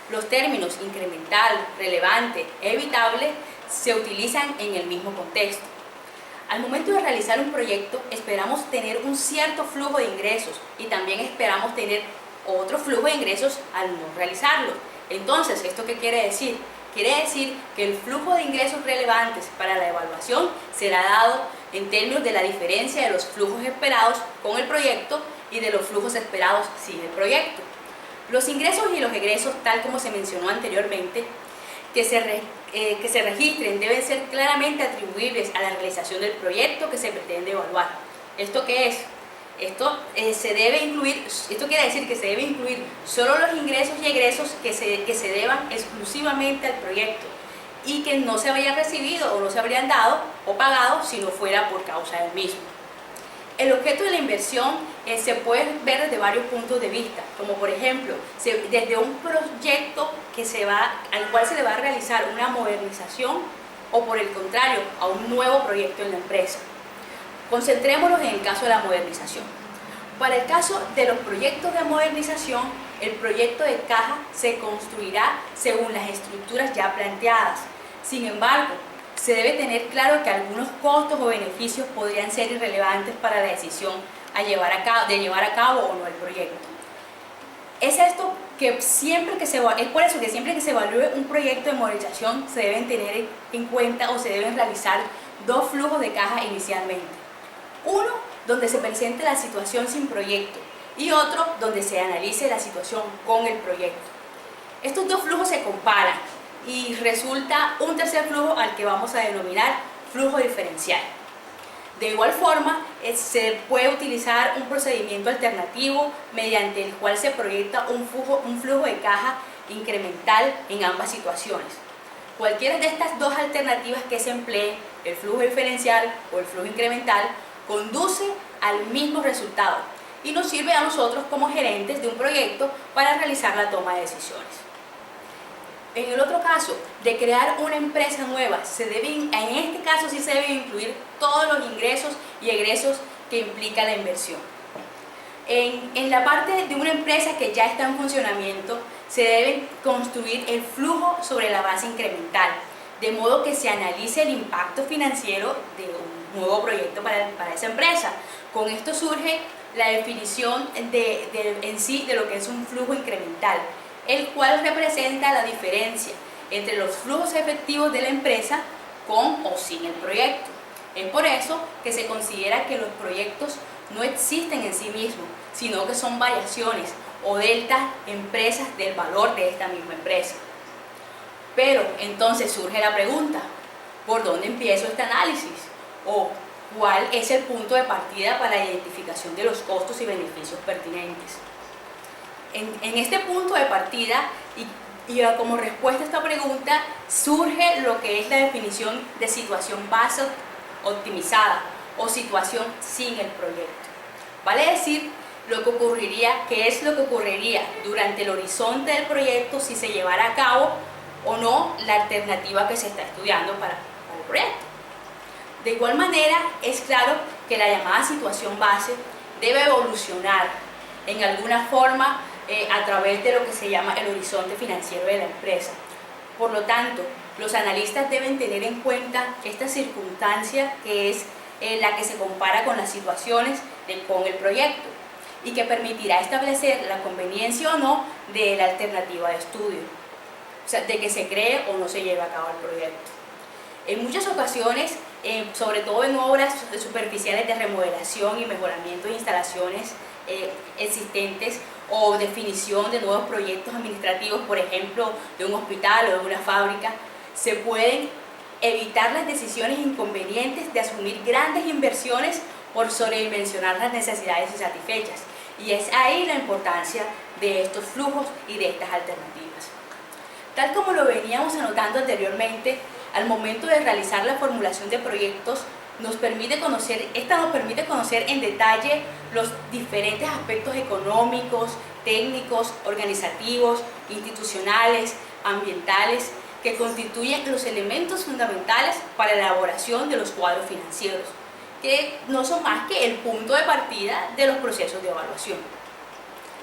Los términos incremental, relevante e evitable se utilizan en el mismo contexto. Al momento de realizar un proyecto esperamos tener un cierto flujo de ingresos y también esperamos tener otro flujo de ingresos al no realizarlo. Entonces, ¿esto qué quiere decir? Quiere decir que el flujo de ingresos relevantes para la evaluación será dado en términos de la diferencia de los flujos esperados con el proyecto y de los flujos esperados sin el proyecto. Los ingresos y los egresos, tal como se mencionó anteriormente, que se registren deben ser claramente atribuibles a la realización del proyecto que se pretende evaluar. ¿Esto qué es? Esto quiere decir que se debe incluir solo los ingresos y egresos que se deban exclusivamente al proyecto y que no se habrían recibido o no se habrían dado o pagado si no fuera por causa del mismo. El objeto de la inversión se puede ver desde varios puntos de vista, como por ejemplo, desde un proyecto al cual se le va a realizar una modernización o por el contrario, a un nuevo proyecto en la empresa. Concentrémonos en el caso de la modernización. Para el caso de los proyectos de modernización, el proyecto de caja se construirá según las estructuras ya planteadas. Sin embargo, se debe tener claro que algunos costos o beneficios podrían ser irrelevantes para la decisión de llevar a cabo o no el proyecto. Es por eso que siempre que se evalúe un proyecto de modernización se deben tener en cuenta o se deben realizar dos flujos de caja inicialmente. Uno donde se presente la situación sin proyecto y otro donde se analice la situación con el proyecto. Estos dos flujos se comparan y resulta un tercer flujo al que vamos a denominar flujo diferencial. De igual forma, se puede utilizar un procedimiento alternativo mediante el cual se proyecta un flujo de caja incremental en ambas situaciones. Cualquiera de estas dos alternativas que se emplee, el flujo diferencial o el flujo incremental, conduce al mismo resultado y nos sirve a nosotros como gerentes de un proyecto para realizar la toma de decisiones. En el otro caso, de crear una empresa nueva, en este caso sí se deben incluir todos los ingresos y egresos que implica la inversión. En la parte de una empresa que ya está en funcionamiento, se debe construir el flujo sobre la base incremental, de modo que se analice el impacto financiero de un nuevo proyecto para esa empresa. Con esto surge la definición en sí de lo que es un flujo incremental, el cual representa la diferencia entre los flujos efectivos de la empresa con o sin el proyecto. Es por eso que se considera que los proyectos no existen en sí mismos, sino que son variaciones o deltas empresas del valor de esta misma empresa. Pero entonces surge la pregunta, ¿por dónde empiezo este análisis? ¿O cuál es el punto de partida para la identificación de los costos y beneficios pertinentes? En este punto de partida y como respuesta a esta pregunta surge lo que es la definición de situación base optimizada o situación sin el proyecto. Vale decir, qué es lo que ocurriría durante el horizonte del proyecto si se llevara a cabo o no la alternativa que se está estudiando para el proyecto. De igual manera, es claro que la llamada situación base debe evolucionar en alguna forma a través de lo que se llama el horizonte financiero de la empresa. Por lo tanto, los analistas deben tener en cuenta esta circunstancia que es la que se compara con las situaciones con el proyecto y que permitirá establecer la conveniencia o no de la alternativa de estudio, o sea, de que se cree o no se lleve a cabo el proyecto. En muchas ocasiones, sobre todo en obras superficiales de remodelación y mejoramiento de instalaciones existentes o definición de nuevos proyectos administrativos, por ejemplo, de un hospital o de una fábrica, se pueden evitar las decisiones inconvenientes de asumir grandes inversiones por sobredimensionar las necesidades insatisfechas. Y es ahí la importancia de estos flujos y de estas alternativas. Tal como lo veníamos anotando anteriormente, al momento de realizar la formulación de proyectos, nos permite conocer en detalle los diferentes aspectos económicos, técnicos, organizativos, institucionales, ambientales, que constituyen los elementos fundamentales para la elaboración de los cuadros financieros, que no son más que el punto de partida de los procesos de evaluación.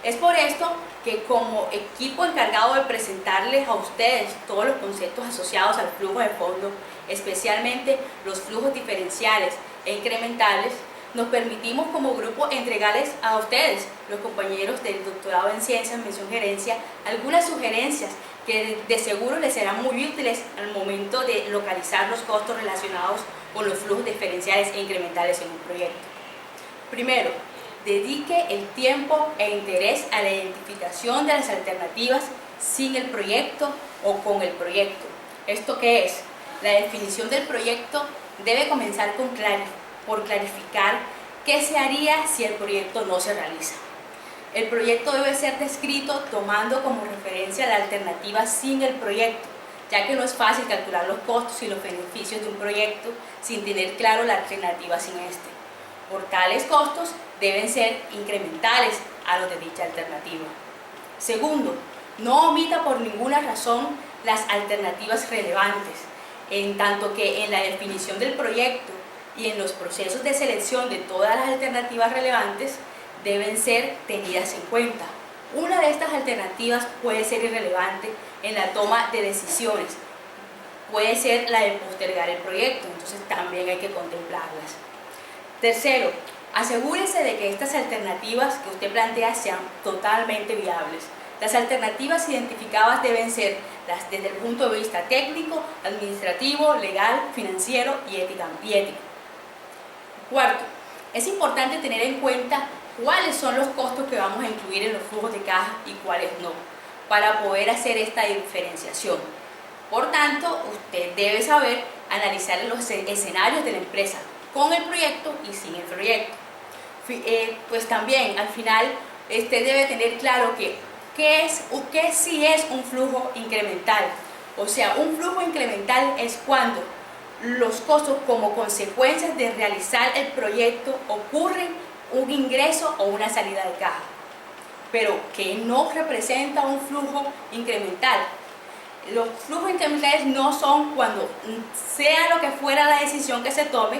Es por esto que como equipo encargado de presentarles a ustedes todos los conceptos asociados al flujo de fondo, especialmente los flujos diferenciales e incrementales, nos permitimos como grupo entregarles a ustedes, los compañeros del doctorado en Ciencias, Mención Gerencia, algunas sugerencias que de seguro les serán muy útiles al momento de localizar los costos relacionados con los flujos diferenciales e incrementales en un proyecto. Primero, dedique el tiempo e interés a la identificación de las alternativas sin el proyecto o con el proyecto. ¿Esto qué es? La definición del proyecto debe comenzar por clarificar qué se haría si el proyecto no se realiza. El proyecto debe ser descrito tomando como referencia la alternativa sin el proyecto, ya que no es fácil calcular los costos y los beneficios de un proyecto sin tener claro la alternativa sin este. Por tales costos deben ser incrementales a los de dicha alternativa. Segundo, no omita por ninguna razón las alternativas relevantes, en tanto que en la definición del proyecto y en los procesos de selección de todas las alternativas relevantes deben ser tenidas en cuenta. Una de estas alternativas puede ser irrelevante en la toma de decisiones, puede ser la de postergar el proyecto, entonces también hay que contemplarlas. Tercero, asegúrese de que estas alternativas que usted plantea sean totalmente viables. Las alternativas identificadas deben ser las desde el punto de vista técnico, administrativo, legal, financiero y ético. Cuarto, es importante tener en cuenta cuáles son los costos que vamos a incluir en los flujos de caja y cuáles no, para poder hacer esta diferenciación. Por tanto, usted debe saber analizar los escenarios de la empresa, con el proyecto y sin el proyecto. Pues también al final debe tener claro qué sí es un flujo incremental. O sea, un flujo incremental es cuando los costos como consecuencia de realizar el proyecto ocurren un ingreso o una salida de caja, pero que no representa un flujo incremental. Los flujos incrementales no son cuando, sea lo que fuera la decisión que se tome,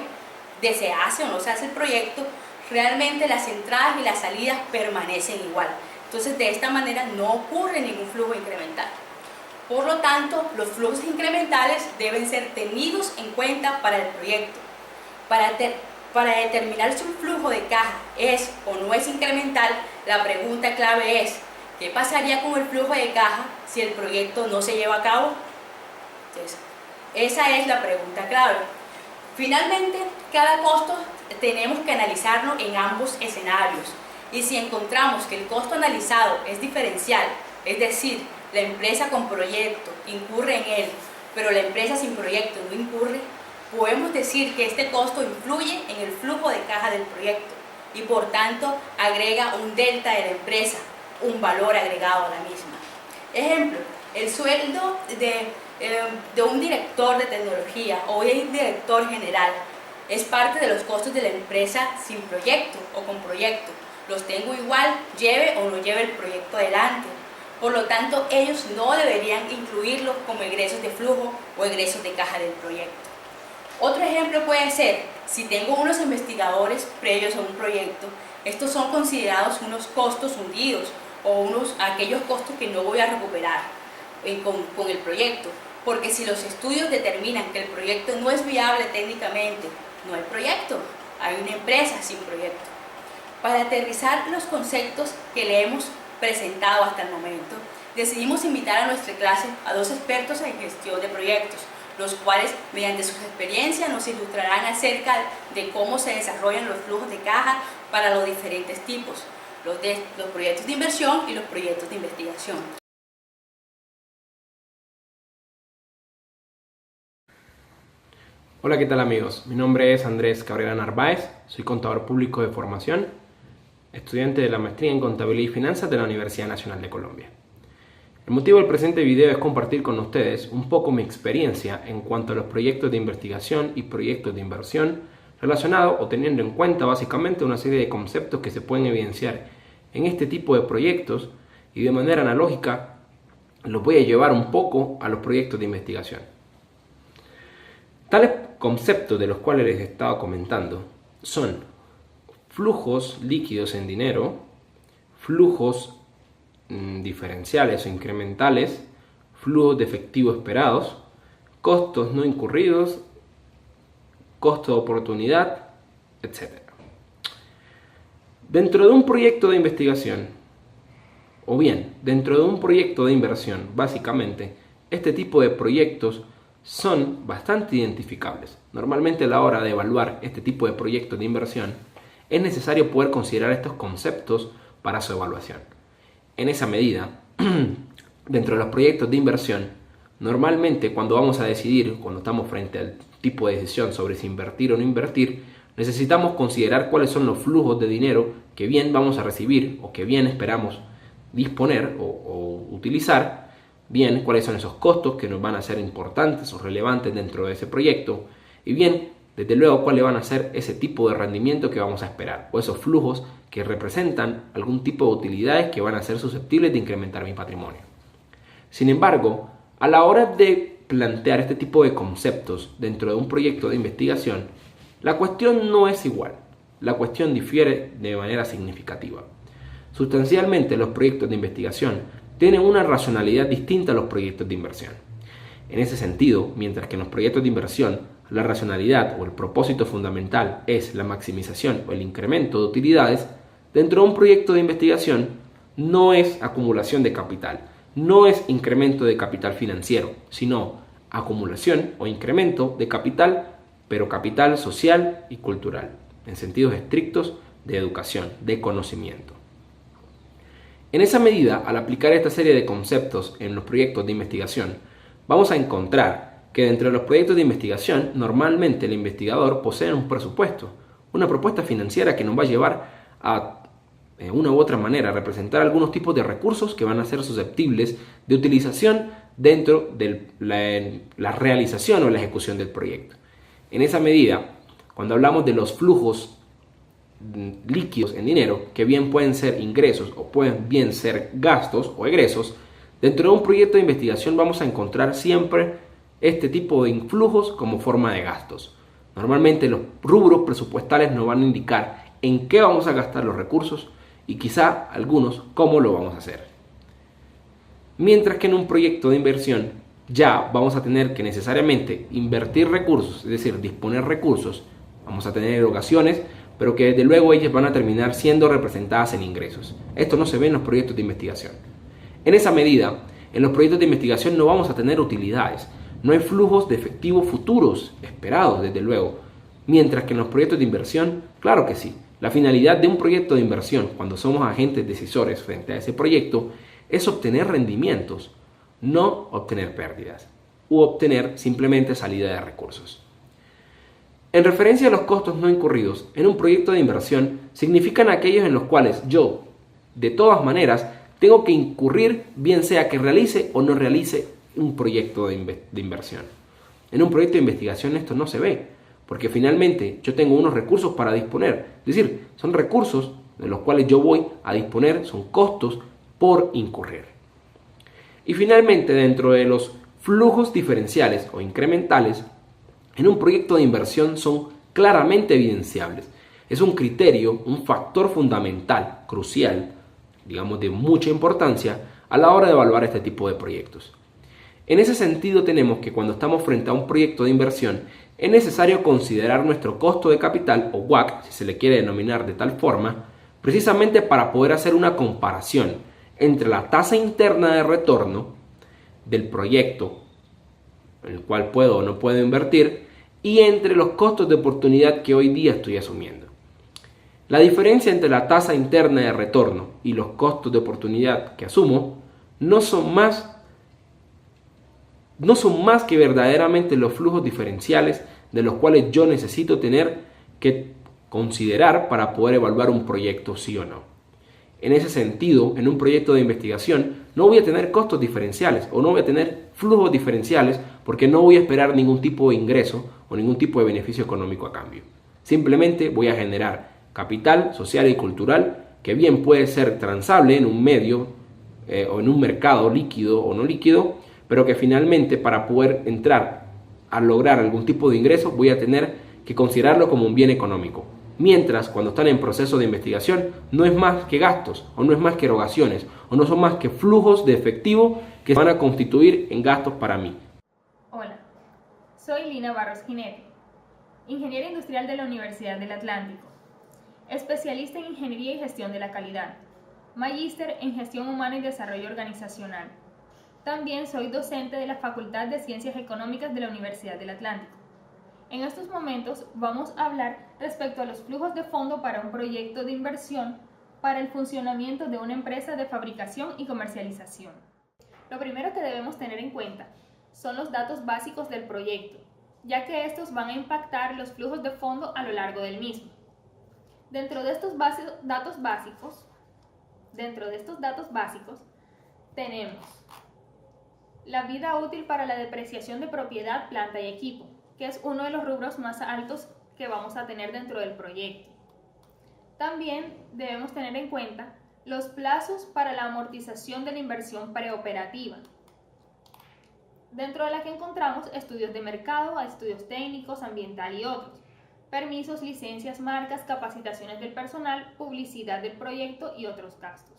de se hace o no se hace el proyecto, realmente las entradas y las salidas permanecen igual. Entonces, de esta manera no ocurre ningún flujo incremental. Por lo tanto, los flujos incrementales deben ser tenidos en cuenta para el proyecto. Para determinar si un flujo de caja es o no es incremental, la pregunta clave es: ¿qué pasaría con el flujo de caja si el proyecto no se lleva a cabo? Entonces, esa es la pregunta clave. Finalmente, cada costo tenemos que analizarlo en ambos escenarios. Y si encontramos que el costo analizado es diferencial, es decir, la empresa con proyecto incurre en él, pero la empresa sin proyecto no incurre, podemos decir que este costo influye en el flujo de caja del proyecto y por tanto agrega un delta de la empresa, un valor agregado a la misma. Ejemplo, el sueldo de un director de tecnología o de un director general es parte de los costos de la empresa sin proyecto o con proyecto. Los tengo igual, lleve o no lleve el proyecto adelante. Por lo tanto, ellos no deberían incluirlos como egresos de flujo o egresos de caja del proyecto. Otro ejemplo puede ser, si tengo unos investigadores previos a un proyecto, estos son considerados unos costos hundidos o aquellos costos que no voy a recuperar con el proyecto, porque si los estudios determinan que el proyecto no es viable técnicamente, no hay proyecto, hay una empresa sin proyecto. Para aterrizar los conceptos que le hemos presentado hasta el momento, decidimos invitar a nuestra clase a dos expertos en gestión de proyectos, los cuales mediante sus experiencias nos ilustrarán acerca de cómo se desarrollan los flujos de caja para los diferentes tipos, los proyectos de inversión y los proyectos de investigación. Hola, ¿qué tal amigos? Mi nombre es Andrés Cabrera Narváez, soy contador público de formación, estudiante de la maestría en Contabilidad y Finanzas de la Universidad Nacional de Colombia. El motivo del presente video es compartir con ustedes un poco mi experiencia en cuanto a los proyectos de investigación y proyectos de inversión relacionados o teniendo en cuenta básicamente una serie de conceptos que se pueden evidenciar en este tipo de proyectos y de manera analógica los voy a llevar un poco a los proyectos de investigación. Tales conceptos de los cuales les he estado comentando son flujos líquidos en dinero, flujos diferenciales o incrementales, flujos de efectivo esperados, costos no incurridos, costo de oportunidad, etc. Dentro de un proyecto de investigación, o bien dentro de un proyecto de inversión, básicamente, este tipo de proyectos son bastante identificables. Normalmente a la hora de evaluar este tipo de proyectos de inversión, es necesario poder considerar estos conceptos para su evaluación. En esa medida, dentro de los proyectos de inversión, normalmente cuando vamos a decidir, cuando estamos frente al tipo de decisión sobre si invertir o no invertir, necesitamos considerar cuáles son los flujos de dinero que bien vamos a recibir o que bien esperamos disponer o utilizar, bien cuáles son esos costos que nos van a ser importantes o relevantes dentro de ese proyecto y bien, desde luego, cuáles van a ser ese tipo de rendimiento que vamos a esperar o esos flujos que representan algún tipo de utilidades que van a ser susceptibles de incrementar mi patrimonio. Sin embargo, a la hora de plantear este tipo de conceptos dentro de un proyecto de investigación, la cuestión no es igual, la cuestión difiere de manera significativa. Sustancialmente, los proyectos de investigación tienen una racionalidad distinta a los proyectos de inversión. En ese sentido, mientras que en los proyectos de inversión la racionalidad o el propósito fundamental es la maximización o el incremento de utilidades, dentro de un proyecto de investigación no es acumulación de capital, no es incremento de capital financiero, sino acumulación o incremento de capital, pero capital social y cultural, en sentidos estrictos de educación, de conocimiento. En esa medida, al aplicar esta serie de conceptos en los proyectos de investigación, vamos a encontrar que dentro de los proyectos de investigación, normalmente el investigador posee un presupuesto, una propuesta financiera que nos va a llevar a, de una u otra manera, representar algunos tipos de recursos que van a ser susceptibles de utilización dentro de la realización o la ejecución del proyecto. En esa medida, cuando hablamos de los flujos líquidos en dinero, que bien pueden ser ingresos o pueden bien ser gastos o egresos, dentro de un proyecto de investigación vamos a encontrar siempre este tipo de influjos como forma de gastos. Normalmente los rubros presupuestales nos van a indicar en qué vamos a gastar los recursos y quizá algunos cómo lo vamos a hacer. Mientras que en un proyecto de inversión ya vamos a tener que necesariamente invertir recursos, es decir, disponer recursos, vamos a tener erogaciones, pero que desde luego ellas van a terminar siendo representadas en ingresos. Esto no se ve en los proyectos de investigación. En esa medida, en los proyectos de investigación no vamos a tener utilidades, no hay flujos de efectivo futuros esperados desde luego, mientras que en los proyectos de inversión, claro que sí. La finalidad de un proyecto de inversión, cuando somos agentes decisores frente a ese proyecto, es obtener rendimientos, no obtener pérdidas, u obtener simplemente salida de recursos. En referencia a los costos no incurridos en un proyecto de inversión, significan aquellos en los cuales yo, de todas maneras, tengo que incurrir, bien sea que realice o no realice un proyecto de inversión. En un proyecto de investigación esto no se ve, porque finalmente yo tengo unos recursos para disponer, es decir, son recursos de los cuales yo voy a disponer, son costos por incurrir. Y finalmente, dentro de los flujos diferenciales o incrementales, en un proyecto de inversión son claramente evidenciables. Es un criterio, un factor fundamental, crucial, digamos de mucha importancia a la hora de evaluar este tipo de proyectos. En ese sentido tenemos que cuando estamos frente a un proyecto de inversión es necesario considerar nuestro costo de capital o WACC, si se le quiere denominar de tal forma, precisamente para poder hacer una comparación entre la tasa interna de retorno del proyecto en el cual puedo o no puedo invertir y entre los costos de oportunidad que hoy día estoy asumiendo. La diferencia entre la tasa interna de retorno y los costos de oportunidad que asumo no son más que verdaderamente los flujos diferenciales de los cuales yo necesito tener que considerar para poder evaluar un proyecto sí o no. En ese sentido, en un proyecto de investigación no voy a tener costos diferenciales o no voy a tener flujos diferenciales porque no voy a esperar ningún tipo de ingreso o ningún tipo de beneficio económico a cambio. Simplemente voy a generar capital social y cultural que bien puede ser transable en un medio o en un mercado líquido o no líquido, pero que finalmente para poder entrar a lograr algún tipo de ingreso voy a tener que considerarlo como un bien económico. Mientras cuando están en proceso de investigación no es más que gastos o no es más que erogaciones o no son más que flujos de efectivo que van a constituir en gastos para mí. Hola, soy Lina Barros Ginetti, ingeniera industrial de la Universidad del Atlántico, especialista en Ingeniería y Gestión de la Calidad, magíster en Gestión Humana y Desarrollo Organizacional. También soy docente de la Facultad de Ciencias Económicas de la Universidad del Atlántico. En estos momentos vamos a hablar respecto a los flujos de fondo para un proyecto de inversión para el funcionamiento de una empresa de fabricación y comercialización. Lo primero que debemos tener en cuenta son los datos básicos del proyecto, ya que estos van a impactar los flujos de fondo a lo largo del mismo. Dentro de estos datos básicos tenemos la vida útil para la depreciación de propiedad, planta y equipo, que es uno de los rubros más altos que vamos a tener dentro del proyecto. También debemos tener en cuenta los plazos para la amortización de la inversión preoperativa, dentro de la que encontramos estudios de mercado, estudios técnicos, ambiental y otros, permisos, licencias, marcas, capacitaciones del personal, publicidad del proyecto y otros gastos.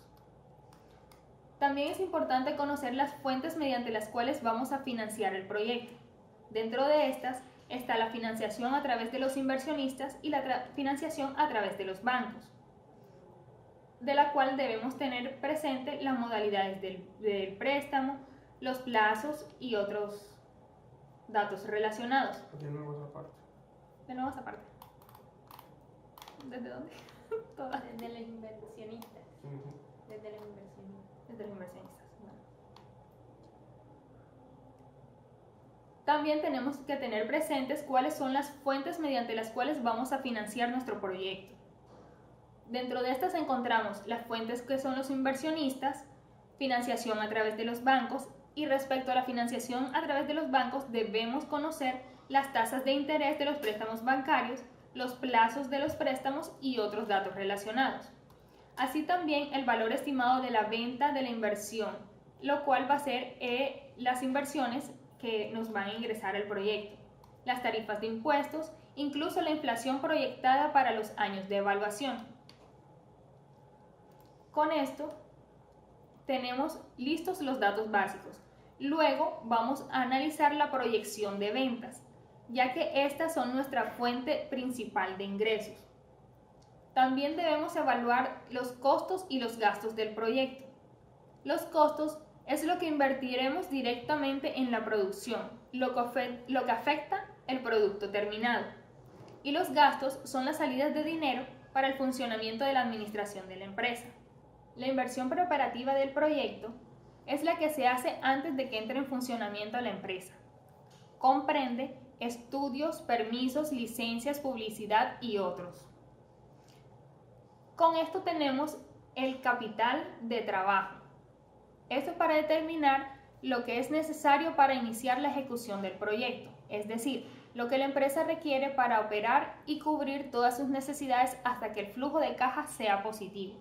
También es importante conocer las fuentes mediante las cuales vamos a financiar el proyecto. Dentro de estas está la financiación a través de los inversionistas y la financiación a través de los bancos, de la cual debemos tener presente las modalidades del préstamo, los plazos y otros datos relacionados. De nuevo esa parte. De nuevo esa parte. ¿Desde dónde? Todas. Desde los inversionistas. Desde los inversionistas. Desde los inversionistas. Bueno. También tenemos que tener presentes cuáles son las fuentes mediante las cuales vamos a financiar nuestro proyecto. Dentro de estas encontramos las fuentes que son los inversionistas, financiación a través de los bancos, y respecto a la financiación a través de los bancos debemos conocer las tasas de interés de los préstamos bancarios, los plazos de los préstamos y otros datos relacionados. Así también el valor estimado de la venta de la inversión, lo cual va a ser las inversiones que nos van a ingresar al proyecto, las tarifas de impuestos, incluso la inflación proyectada para los años de evaluación. Con esto tenemos listos los datos básicos. Luego vamos a analizar la proyección de ventas, ya que estas son nuestra fuente principal de ingresos. También debemos evaluar los costos y los gastos del proyecto. Los costos es lo que invertiremos directamente en la producción, lo que afecta el producto terminado. Y los gastos son las salidas de dinero para el funcionamiento de la administración de la empresa. La inversión preparativa del proyecto es la que se hace antes de que entre en funcionamiento la empresa. Comprende estudios, permisos, licencias, publicidad y otros. Con esto tenemos el capital de trabajo. Esto es para determinar lo que es necesario para iniciar la ejecución del proyecto, es decir, lo que la empresa requiere para operar y cubrir todas sus necesidades hasta que el flujo de caja sea positivo.